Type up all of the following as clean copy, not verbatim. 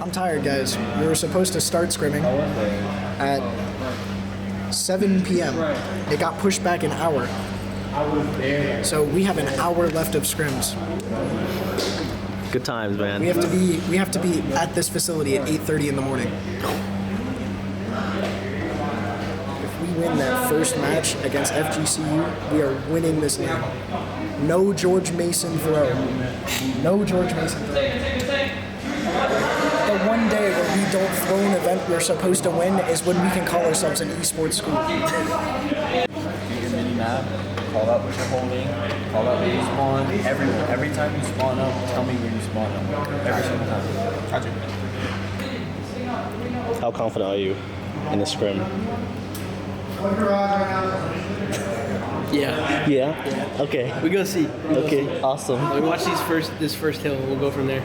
I'm tired, guys. We were supposed to start scrimming at 7 p.m. It got pushed back an hour. So we have an hour left of scrims. Good times, man. We have to be at this facility at 8:30 in the morning. If we win that first match against FGCU, we are winning this league. No George Mason throw. No George Mason throw. The one day where we don't throw an event we're supposed to win is when we can call ourselves an esports school. Get your mini map, call out what you're holding, call out where you spawn. Every time you spawn up, tell me where you spawn up. Every single time. Gotcha. How confident are you in the scrim? Yeah. Yeah? Okay. We go see. Okay, awesome. We watch this first hill and we'll go from there.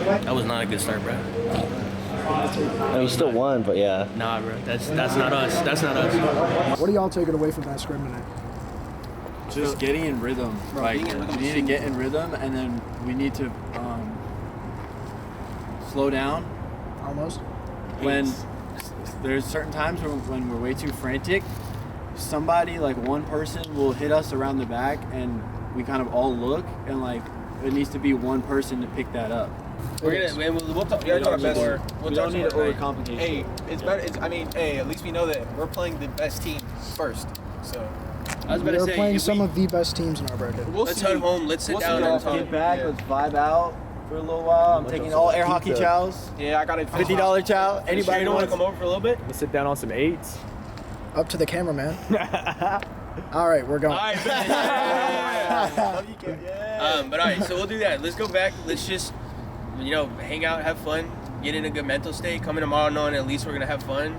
That was not a good start, bro. I mean, you still won, but yeah. Nah, bro. That's not us. That's not us. What are y'all taking away from that scrim tonight? Just getting in rhythm. Like, we need to get in rhythm, and then we need to slow down. Almost. When there's certain times when we're way too frantic, somebody, like one person, will hit us around the back, and we kind of all look, and like it needs to be one person to pick that up. We'll talk. We don't need to overcomplicate. Hey, it's better. Hey, at least we know that we're playing the best team first. So I was about to say, We're playing some of the best teams in our bracket. let's head home. Let's sit down and talk. Get back. Let's vibe out for a little while. I'm taking all air hockey chows. Yeah, I got it. $50 chow. Anybody don't want wants? to come over for a little bit? Let's sit down on some 8s. Up to the camera, man. All right, we're going. All right, but all right, so we'll do that. Let's go back. Let's just, hang out, have fun, get in a good mental state. Coming tomorrow knowing at least we're gonna have fun.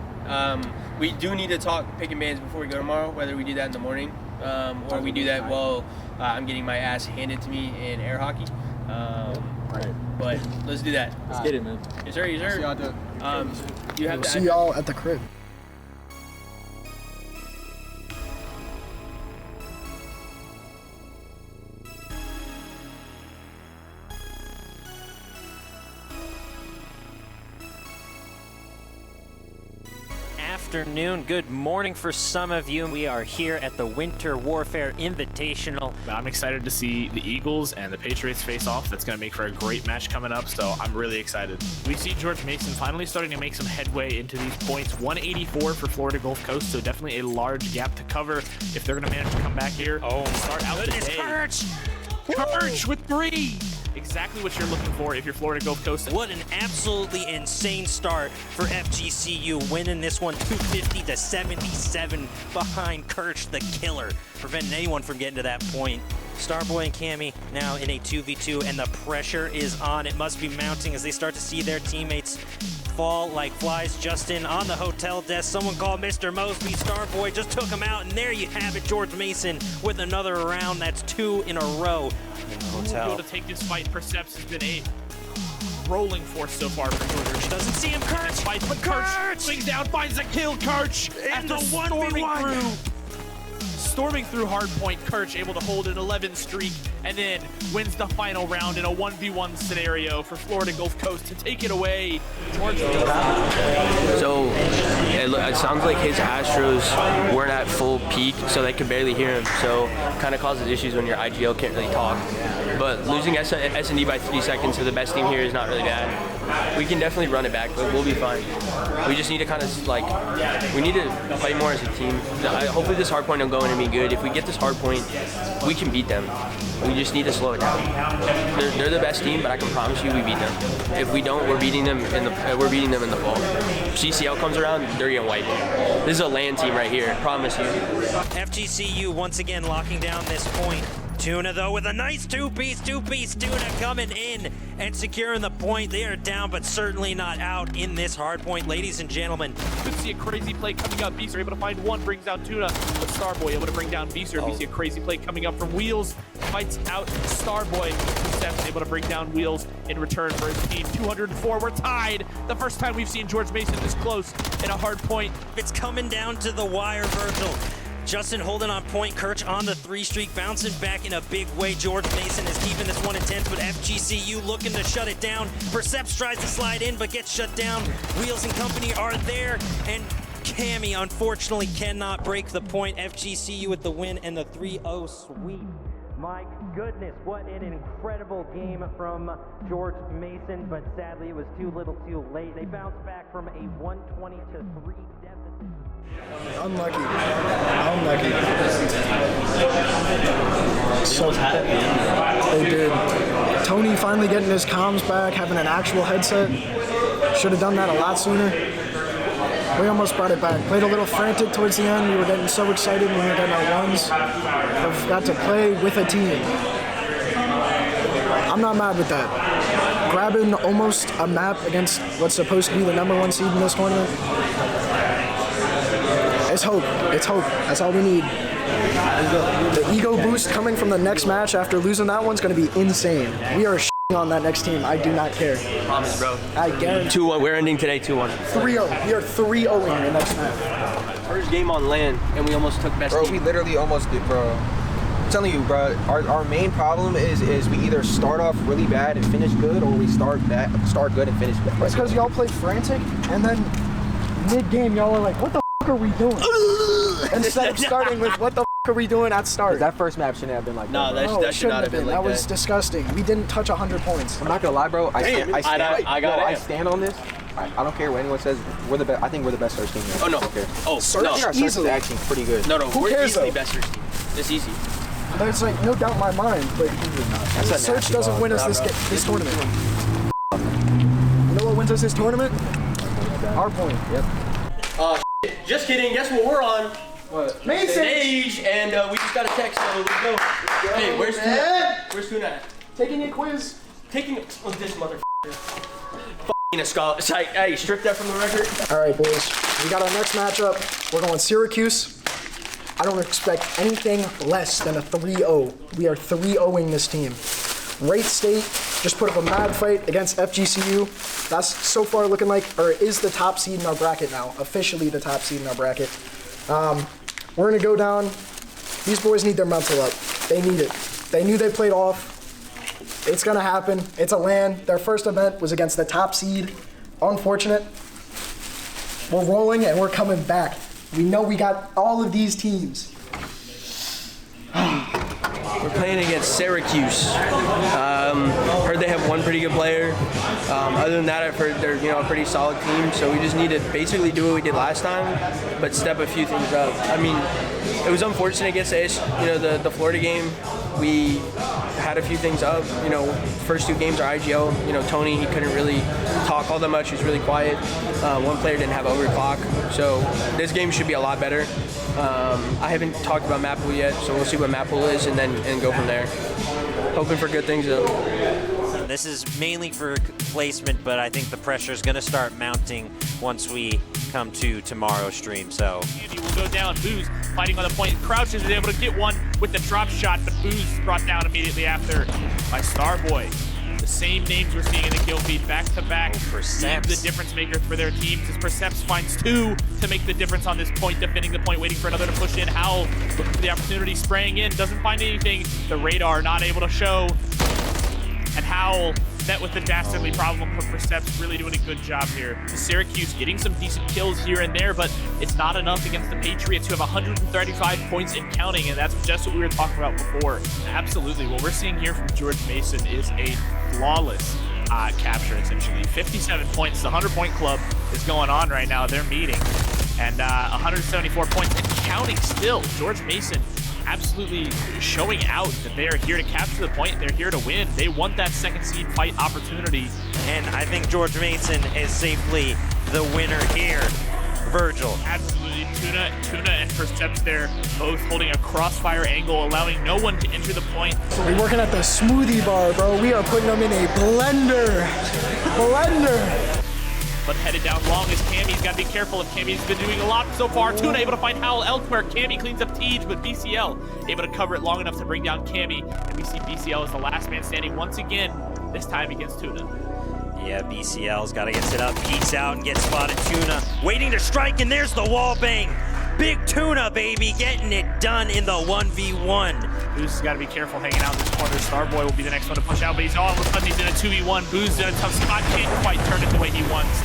We do need to talk picking bands before we go tomorrow. Whether we do that in the morning or we do that while I'm getting my ass handed to me in air hockey. But let's do that. Let's get it, man. Yes, sir. Yes, sir. You have We'll to see y'all at the crib. Afternoon, good morning for some of you. We are here at the Winter Warfare Invitational. I'm excited to see the Eagles and the Patriots face off. That's going to make for a great match coming up, so I'm really excited. We see George Mason finally starting to make some headway into these points. 184 for Florida Gulf Coast, so definitely a large gap to cover if they're going to manage to come back here. Oh, start out the day. Courage with 3. Exactly what you're looking for if you're Florida Gulf Coast. What an absolutely insane start for FGCU, winning this one 250-77 behind Kirch the Killer, preventing anyone from getting to that point. Starboy and Cammy now in a 2v2, and the pressure is on. It must be mounting as they start to see their teammates fall like flies. Justin on the hotel desk. Someone called Mr. Mosby. Starboy just took him out, and there you have it. George Mason with another round. That's 2 in a row in the hotel. Able to take this fight. Perceps has been a rolling force so far for George. Doesn't see him. Kirch, but Kirch swings down, finds a kill. Kirch after 1v1. Storming through hardpoint, Kirch able to hold an 11 streak and then wins the final round in a 1v1 scenario for Florida Gulf Coast to take it away. George. So it sounds like his Astros weren't at full peak, so they could barely hear him. So kind of causes issues when your IGL can't really talk. But losing S&D by 3 seconds to the best team here is not really bad. We can definitely run it back, but we'll be fine. We just need to kind of we need to play more as a team. Hopefully this hardpoint will go in and be good. If we get this hardpoint, we can beat them. We just need to slow it down. They're the best team, but I can promise you we beat them. If we don't, we're beating them in the fall. CCL comes around, they're gonna wipe it. This is a land team right here, I promise you. FGCU once again locking down this point. Tuna, though, with a nice two-piece Tuna coming in and securing the point. They are down, but certainly not out in this hard point, ladies and gentlemen. Could see a crazy play coming up. Beaster able to find one, brings down Tuna, but Starboy able to bring down Beaster. We see a crazy play coming up from Wheels, fights out Starboy. Steps able to bring down Wheels in return for his team. 204, we're tied. The first time we've seen George Mason this close in a hard point. It's coming down to the wire, Virgil. Justin holding on point. Kirch on the 3 streak, bouncing back in a big way. George Mason is keeping this one in ends, but FGCU looking to shut it down. Perceps tries to slide in, but gets shut down. Wheels and company are there, and Cammy unfortunately cannot break the point. FGCU with the win and the 3-0 sweep. My goodness, what an incredible game from George Mason, but sadly it was too little too late. They bounced back from a 120-3 deficit. Unlucky. Unlucky. So they did. Tony finally getting his comms back, having an actual headset. Should have done that a lot sooner. We almost brought it back. Played a little frantic towards the end. We were getting so excited when we were getting our ones. I've got to play with a team. I'm not mad with that. Grabbing almost a map against what's supposed to be the #1 seed in this tournament. It's hope. It's hope. That's all we need. The ego boost coming from the next match after losing that one's going to be insane. We are on that next team. I do not care. Promise, bro. I guarantee. 2-1. We're ending today 2-1. 3-0. We are 3-0 in the next match. First game on land, and we almost took best Bro, team. we literally almost did, bro. I'm telling you, bro, our main problem is we either start off really bad and finish good, or we start good and finish bad. It's because y'all played frantic, and then mid-game y'all are like, what the f*** are we doing? Instead of starting with, what the f*** are we doing at start? That first map shouldn't have been like No, that. that should not have been like that. that. Was disgusting. We didn't touch 100 points. I'm not gonna lie, bro. I got stand on this. I don't care what anyone says. We're the best. I think we're the best search team here. Oh, no. I don't care. Oh, Search no. I think our search is easily. actually pretty good. No, Who we're cares, easily though? best search team. It's easy. There's like no doubt in my mind, but That's a search nasty doesn't ball. win us this tournament. You know what wins us this tournament? Our point. Yep. Just kidding. Guess what we're on? What? Main Stage, and we just got a text, so let's go. Hey, where's Tuna? Where's Tuna at? Taking a quiz. Taking this motherfucker. F***ing a scholar. Hey, strip that from the record. All right, boys. We got our next matchup. We're going Syracuse. I don't expect anything less than a 3-0. We are 3-0ing this team. Wright State just put up a mad fight against FGCU. That's so far looking like, or is the top seed in our bracket now. Officially the top seed in our bracket. We're gonna go down. These boys need their mental up. They need it. They knew they played off. It's gonna happen. It's a LAN. Their first event was against the top seed. Unfortunate. We're rolling and we're coming back. We know we got all of these teams. We're playing against Syracuse. Heard they have one pretty good player. Other than that, I've heard they're a pretty solid team. So we just need to basically do what we did last time, but step a few things up. I mean, it was unfortunate against the Florida game. We had a few things up. First two games are IGL. Tony, he couldn't really talk all that much. He was really quiet. One player didn't have overclock. So this game should be a lot better. I haven't talked about map pool yet, so we'll see what map pool is and go from there. Hoping for good things though. This is mainly for placement, but I think the pressure is going to start mounting once we come to tomorrow's stream. So Andy will go down. Booze fighting on the point. Crouches is able to get one with the drop shot, but Booze is brought down immediately after by Starboy. The same names we're seeing in the kill feed back to back. Perceps. The difference maker for their teams as Perceps finds two to make the difference on this point, defending the point, waiting for another to push in. Howl looking for the opportunity, spraying in, doesn't find anything. The radar not able to show. And Howl met with the dastardly problem, but Perceps really doing a good job here. Syracuse getting some decent kills here and there, but it's not enough against the Patriots, who have 135 points and counting, and that's just what we were talking about before. Absolutely, what we're seeing here from George Mason is a flawless capture, essentially. 57 points, the 100-point club is going on right now. They're meeting, and 174 points and counting still. George Mason absolutely showing out that they are here to capture the point. They're here to win. They want that second seed fight opportunity. and I think George Mason is safely the winner here. Virgil. Absolutely. Tuna and Perceps there, both holding a crossfire angle, allowing no one to enter the point. We're working at the smoothie bar, bro. We are putting them in a blender. But headed down long is Cammy's got to be careful. If Cammy's been doing a lot so far. Tuna able to find Howl elsewhere. Cammy cleans up Tej, but BCL able to cover it long enough to bring down Cammy. And we see BCL as the last man standing once again, this time against Tuna. Yeah, BCL's got to get set up, peeks out and gets spotted. Tuna waiting to strike, and there's the wall bang. Big Tuna, baby, getting it done in the 1v1. Booz has got to be careful hanging out in this corner. Starboy will be the next one to push out, but he's all of a sudden he's in a 2v1. Booz in a tough spot, can't quite turn it the way he wants.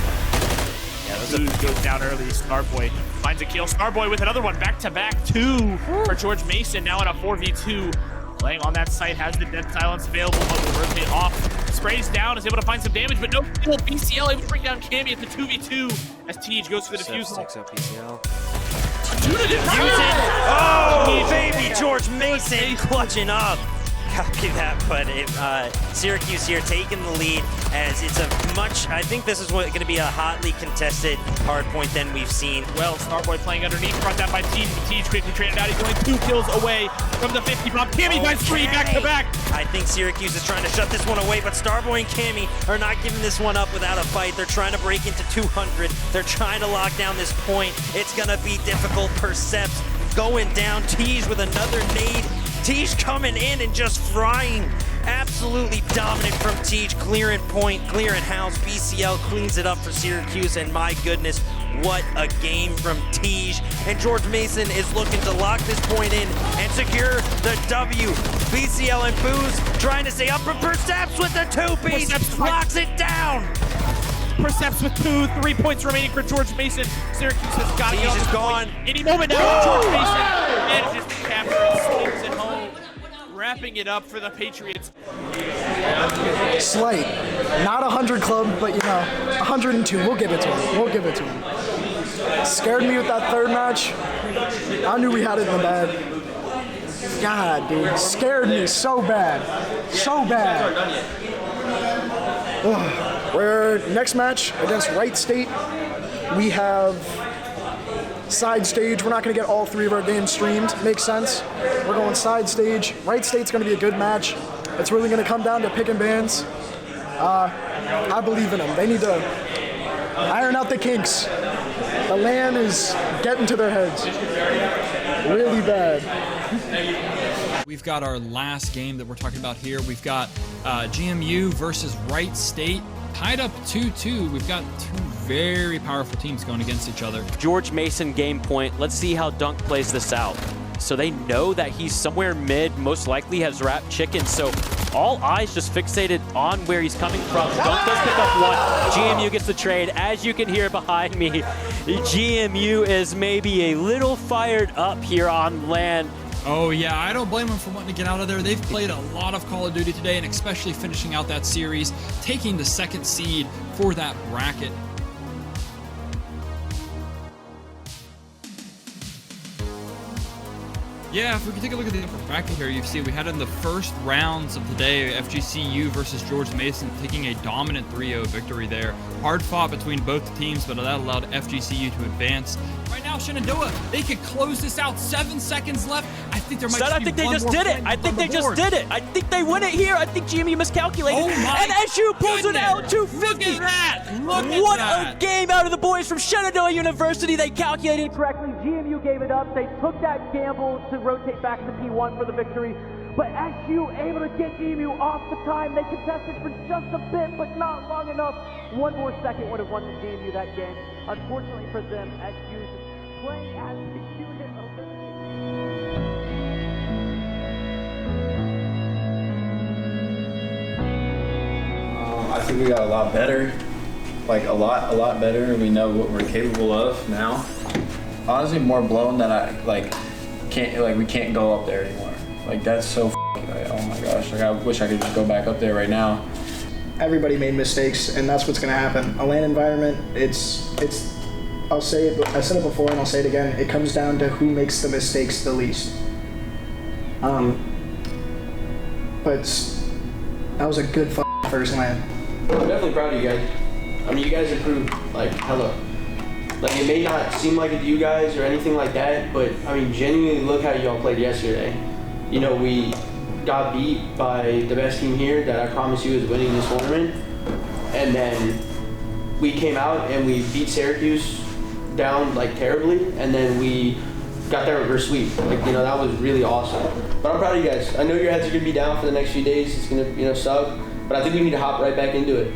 Booz goes down early. Starboy finds a kill. Starboy with another one, back-to-back 2 for George Mason, now in a 4v2. Playing on that site, has the dead silence available, but will rotate off. Sprays down, is able to find some damage, but no kill. BCL able to bring down Cammy at the 2v2 as Tej goes for the defusal. Tuna defusing. Oh, baby, George Mason clutching up. Copy that, but Syracuse here taking the lead as it's a much, I think this is going to be a hotly contested hard point than we've seen. Well, Starboy playing underneath, brought down by Tej, but Tej quickly traded out. He's only 2 kills away from the 50 bomb. Cammy finds 3 back-to-back. I think Syracuse is trying to shut this one away, but Starboy and Cammy are not giving this one up without a fight. They're trying to break into 200. They're trying to lock down this point. It's going to be difficult. Percept going down. Tej with another nade. Tej coming in and just frying. Absolutely dominant from Tej, clearing point, clearing house. BCL cleans it up for Syracuse, and my goodness, what a game from Tej. And George Mason is looking to lock this point in and secure the W. BCL and Booz trying to stay up, but Perceps with the 2-piece locks it down. Perceps with 2, 3 points remaining for George Mason. Syracuse has got Tej is gone. Any moment now, George Mason manages to capture and swings it home, wrapping it up for the Patriots. Slight. Not 100 club, but 102. We'll give it to him. We'll give it to him. Scared me with that third match. I knew we had it in the bag. God, dude. Scared me so bad. So bad. We're next match against Wright State. We have side stage. We're not going to get all 3 of our games streamed. Makes sense. We're going side stage. Wright State's going to be a good match. It's really going to come down to picking bands. I believe in them. They need to iron out the kinks. The LAN is getting to their heads really bad. We've got our last game that we're talking about here. We've got GMU versus Wright State. Tied up 2-2. We've got 2 very powerful teams going against each other. George Mason game point. Let's see how Dunk plays this out. So they know that he's somewhere mid, most likely has wrapped chicken. So all eyes just fixated on where he's coming from. Dunk does pick up 1. GMU gets the trade. As you can hear behind me, GMU is maybe a little fired up here on LAN. Oh yeah, I don't blame them for wanting to get out of there. They've played a lot of Call of Duty today, and especially finishing out that series, taking the 2nd seed for that bracket. Yeah, if we can take a look at the upper bracket here, you see we had in the first rounds of the day, FGCU versus George Mason taking a dominant 3-0 victory there. Hard fought between both teams, but that allowed FGCU to advance. Right now, Shenandoah, they could close this out. 7 seconds left. I think there might I be think they one just more did it. point I think on they the just board. did it. I think they win it here. I think GMU miscalculated. Oh my and SU pulls an goodness. L250. Look at that. Look at what that. a game out of the boys from Shenandoah University. They calculated correctly. GMU gave it up. They took that gamble to rotate back to P1 for the victory. But SU able to get GMU off the time. They contested for just a bit, but not long enough. 1 more second would have won the GMU that game. Unfortunately for them, SU is playing as the unit of I think we got a lot better, like a lot better, and we know what we're capable of now. Honestly, more blown that we can't go up there anymore. Like that's so oh my gosh, like I wish I could just go back up there right now. Everybody made mistakes, and that's what's going to happen. A LAN environment, it's. I'll say it. I said it before, and I'll say it again. It comes down to who makes the mistakes the least. But that was a good first LAN. I'm definitely proud of you guys. I mean, you guys improved like hella. Like it may not seem like it to you guys or anything like that, but I mean, genuinely look how y'all played yesterday. You know, we got beat by the best team here that I promise you is winning this tournament, and then we came out and we beat Syracuse down like terribly, and then we got that reverse sweep. Like, you know, that was really awesome. But I'm proud of you guys. I know your heads are gonna be down for the next few days. It's gonna, you know, suck, but I think we need to hop right back into it.